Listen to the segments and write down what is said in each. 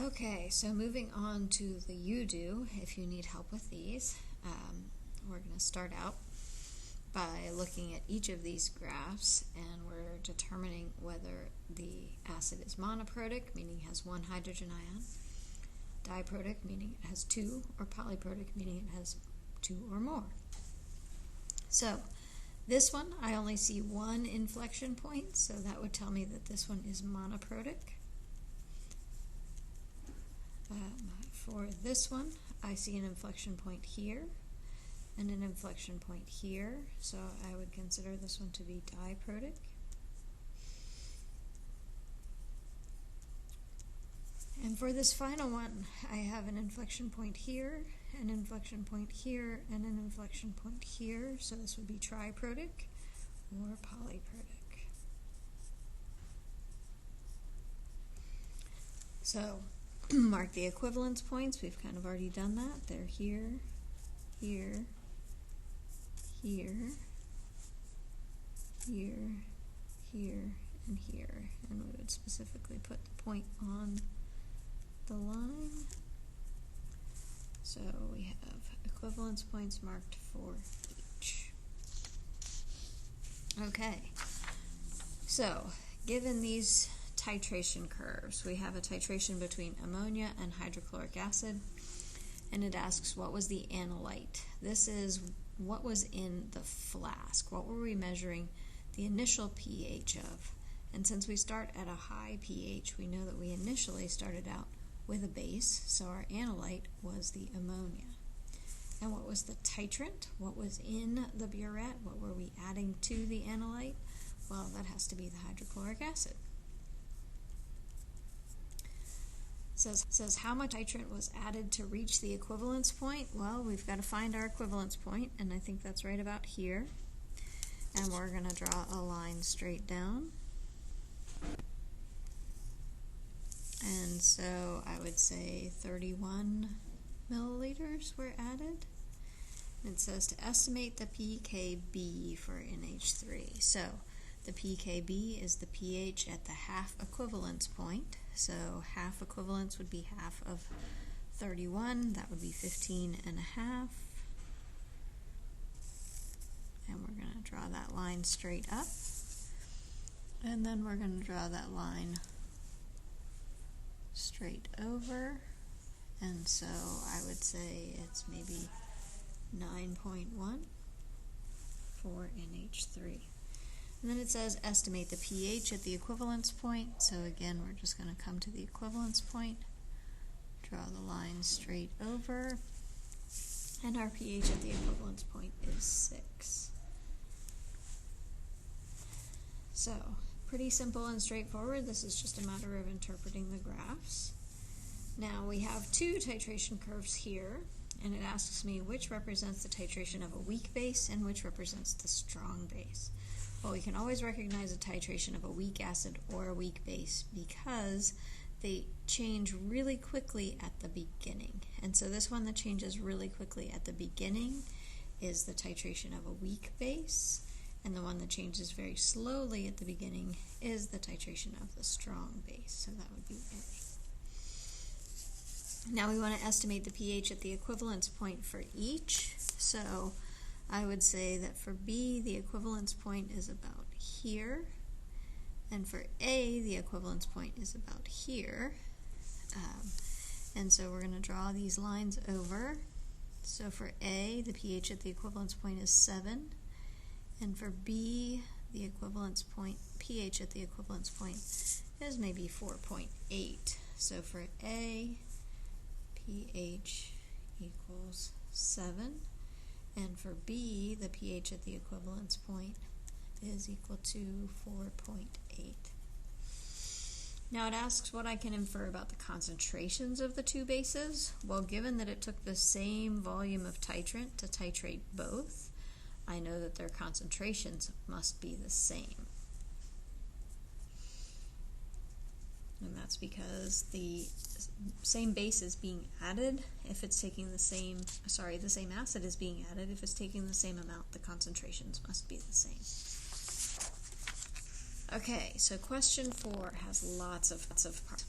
Okay, so moving on to the you-do, if you need help with these, we're going to start out by looking at each of these graphs, and we're determining whether the acid is monoprotic, meaning it has one hydrogen ion, diprotic, meaning it has two, or polyprotic, meaning it has two or more. So this one, I only see one inflection point, so that would tell me that this one is monoprotic. For this one, I see an inflection point here and an inflection point here, so I would consider this one to be diprotic. And for this final one, I have an inflection point here, an inflection point here, and an inflection point here, so this would be triprotic or polyprotic. So mark the equivalence points. We've kind of already done that. They're here, here, here, here, here, and here. And we would specifically put the point on the line. So we have equivalence points marked for each. Okay, so given these titration curves, we have a titration between ammonia and hydrochloric acid, and it asks what was the analyte. This is what was in the flask. What were we measuring the initial pH of? And since we start at a high pH, we know that we initially started out with a base, so our analyte was the ammonia. And what was the titrant? What was in the burette? What were we adding to the analyte? Well, that has to be the hydrochloric acid. Says how much titrant was added to reach the equivalence point? Well, we've got to find our equivalence point, and I think that's right about here. And we're going to draw a line straight down. And so I would say 31 milliliters were added. It says to estimate the pKb for NH3. So the pKb is the pH at the half equivalence point. So half equivalence would be half of 31. That would be 15 and a half. And we're going to draw that line straight up. And then we're going to draw that line straight over. And so I would say it's maybe 9.1 for NH3. And then it says estimate the pH at the equivalence point. So again, we're just going to come to the equivalence point, draw the line straight over, and our pH at the equivalence point is 6. So pretty simple and straightforward. This is just a matter of interpreting the graphs. Now we have two titration curves here, and it asks me which represents the titration of a weak base and which represents the strong base. Well, we can always recognize a titration of a weak acid or a weak base because they change really quickly at the beginning. And so this one that changes really quickly at the beginning is the titration of a weak base, and the one that changes very slowly at the beginning is the titration of the strong base. So that would be A. Now we want to estimate the pH at the equivalence point for each. So I would say that for B, the equivalence point is about here, and for A, the equivalence point is about here. And so we're going to draw these lines over. So for A, the pH at the equivalence point is 7, and for B, the equivalence point, pH at the equivalence point is maybe 4.8. So for A, pH equals 7. And for B, the pH at the equivalence point is equal to 4.8. Now it asks what I can infer about the concentrations of the two bases. Well, given that it took the same volume of titrant to titrate both, I know that their concentrations must be the same. And that's because the same base is being added if it's taking the same, the same acid is being added. If it's taking the same amount, the concentrations must be the same. Okay, so question 4 has lots of parts.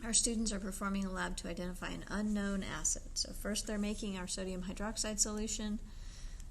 Our students are performing a lab to identify an unknown acid. So first they're making our sodium hydroxide solution,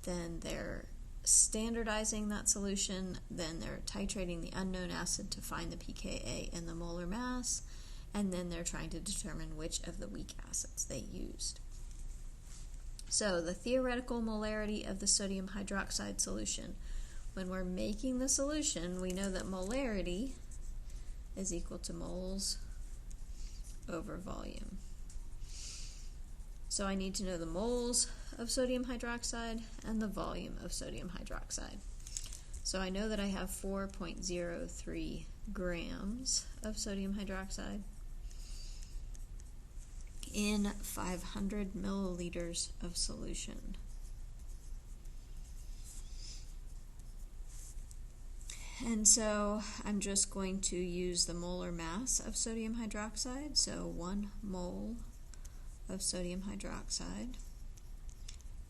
then they're standardizing that solution, then they're titrating the unknown acid to find the pKa and the molar mass, and then they're trying to determine which of the weak acids they used. So the theoretical molarity of the sodium hydroxide solution. When we're making the solution, we know that molarity is equal to moles over volume. So I need to know the moles of sodium hydroxide and the volume of sodium hydroxide. So I know that I have 4.03 grams of sodium hydroxide in 500 milliliters of solution. And so I'm just going to use the molar mass of sodium hydroxide. So 1 mole of sodium hydroxide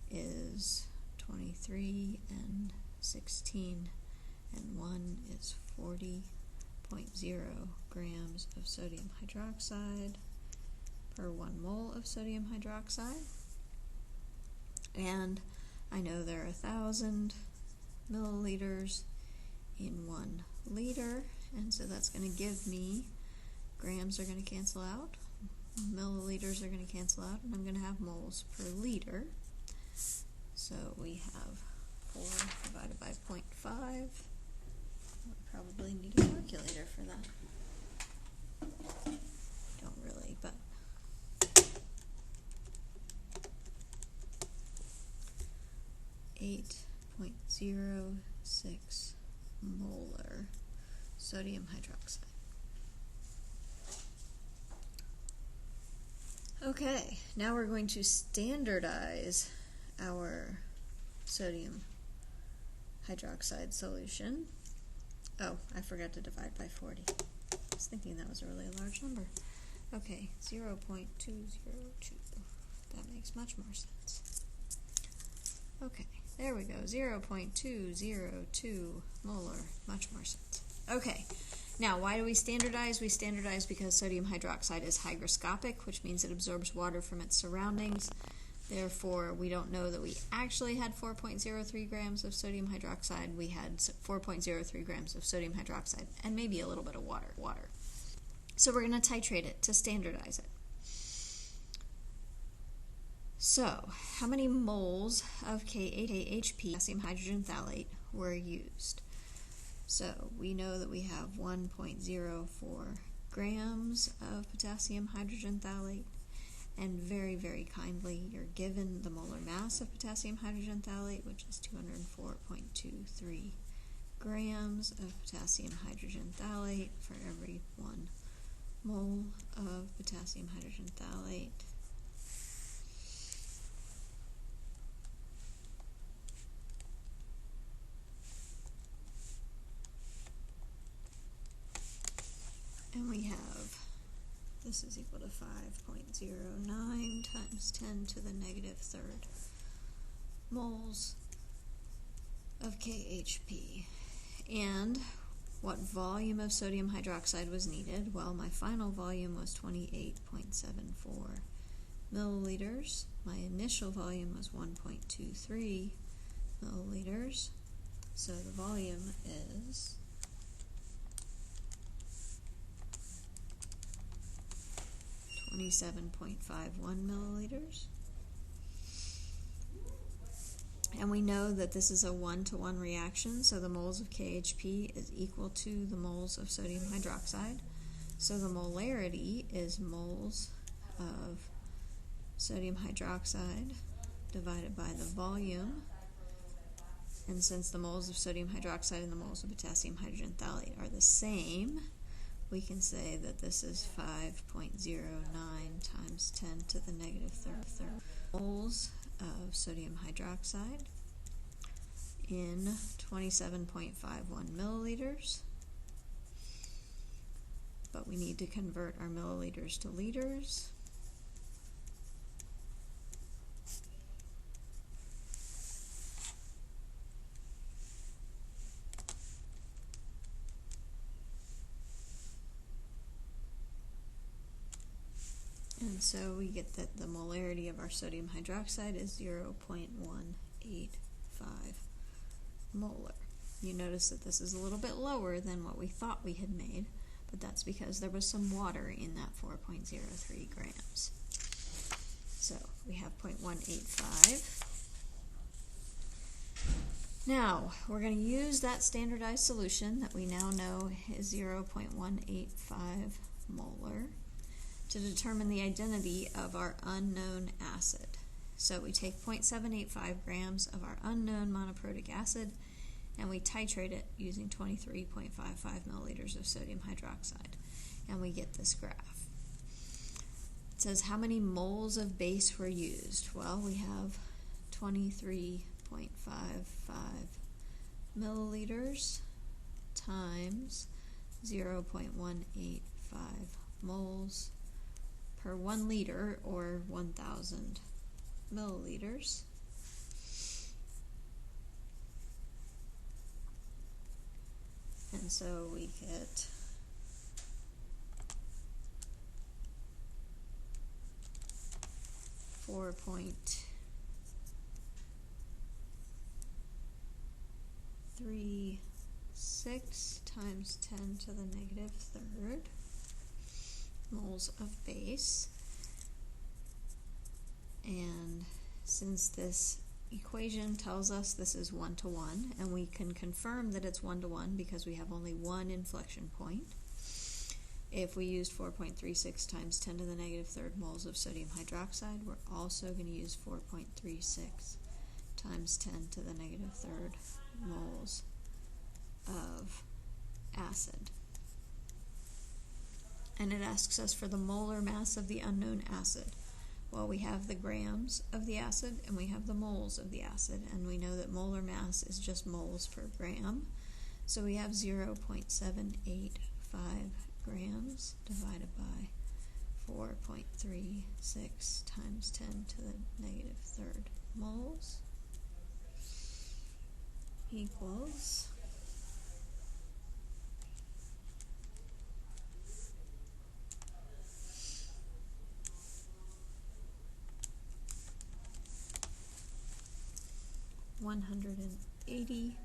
is 23 and 16, and 1 is 40.0 grams of sodium hydroxide per 1 mole of sodium hydroxide. And I know there are 1,000 milliliters in 1 liter, and so that's going to give me, grams are going to cancel out, milliliters are going to cancel out, and I'm going to have moles per liter. So we have 4 divided by 0.5. I'll probably need a calculator for that. Don't really, but 8.06 molar sodium hydroxide. Okay, now we're going to standardize our sodium hydroxide solution. Oh, I forgot to divide by 40. I was thinking that was a really large number. Okay, 0.202. That makes much more sense. Okay, there we go, 0.202 molar, much more sense. Okay, now why do we standardize? We standardize because sodium hydroxide is hygroscopic, which means it absorbs water from its surroundings. Therefore, we don't know that we actually had 4.03 grams of sodium hydroxide. We had 4.03 grams of sodium hydroxide and maybe a little bit of water. So we're going to titrate it to standardize it. So, how many moles of KHP, potassium hydrogen phthalate, were used? So, we know that we have 1.04 grams of potassium hydrogen phthalate, and very, very kindly, you're given the molar mass of potassium hydrogen phthalate, which is 204.23 grams of potassium hydrogen phthalate for every 1 mole of potassium hydrogen phthalate. And we have, this is equal to 5.09 times 10 to the negative third moles of KHP. And what volume of sodium hydroxide was needed? Well, my final volume was 28.74 milliliters. My initial volume was 1.23 milliliters. So the volume is 27.51 milliliters. And we know that this is a 1-to-1 reaction, so the moles of KHP is equal to the moles of sodium hydroxide. So the molarity is moles of sodium hydroxide divided by the volume. And since the moles of sodium hydroxide and the moles of potassium hydrogen phthalate are the same, we can say that this is 5.09 times 10 to the negative third moles of sodium hydroxide in 27.51 milliliters. But we need to convert our milliliters to liters. And so we get that the molarity of our sodium hydroxide is 0.185 molar. You notice that this is a little bit lower than what we thought we had made, but that's because there was some water in that 4.03 grams. So we have 0.185. Now, we're going to use that standardized solution that we now know is 0.185 molar to determine the identity of our unknown acid. So we take 0.785 grams of our unknown monoprotic acid and we titrate it using 23.55 milliliters of sodium hydroxide, and we get this graph. It says how many moles of base were used. Well, we have 23.55 milliliters times 0.185 moles per 1 liter, or 1,000 milliliters. And so we get 4.36 times 10 to the negative third moles of base. And since this equation tells us this is 1-to-1, and we can confirm that it's 1-to-1 because we have only one inflection point. If we used 4.36 times 10 to the negative third moles of sodium hydroxide, we're also going to use 4.36 times 10 to the negative third moles of acid. And it asks us for the molar mass of the unknown acid. Well, we have the grams of the acid and we have the moles of the acid, and we know that molar mass is just moles per gram. So we have 0.785 grams divided by 4.36 times 10 to the negative third moles equals 180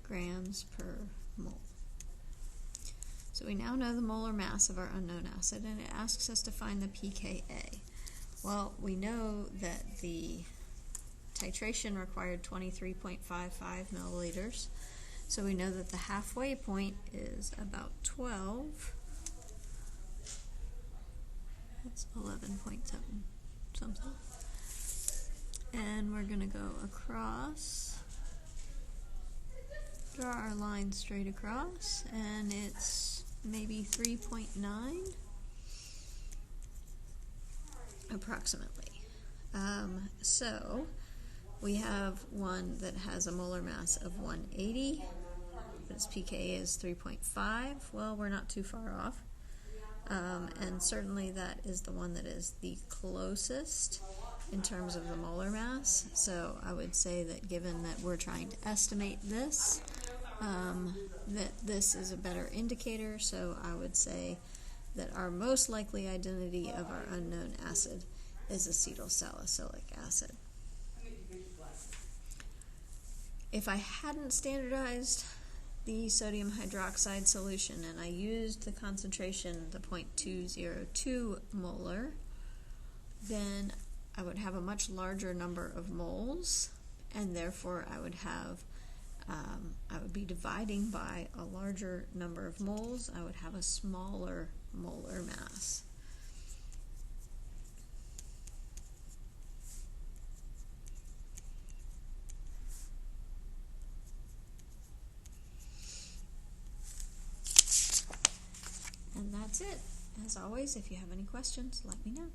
grams per mole. So we now know the molar mass of our unknown acid, and it asks us to find the pKa. Well, we know that the titration required 23.55 milliliters, so we know that the halfway point is about 12. That's 11.7 something. And we're going to go across, draw our line straight across, and it's maybe 3.9 approximately. So we have one that has a molar mass of 180, but its pKa is 3.5. Well, we're not too far off. And certainly that is the one that is the closest in terms of the molar mass. So I would say that given that we're trying to estimate this, that this is a better indicator. So I would say that our most likely identity of our unknown acid is acetylsalicylic acid. If I hadn't standardized the sodium hydroxide solution and I used the concentration, the 0.202 molar, then I would have a much larger number of moles, and therefore I would be dividing by a larger number of moles. I would have a smaller molar mass. And that's it. As always, if you have any questions, let me know.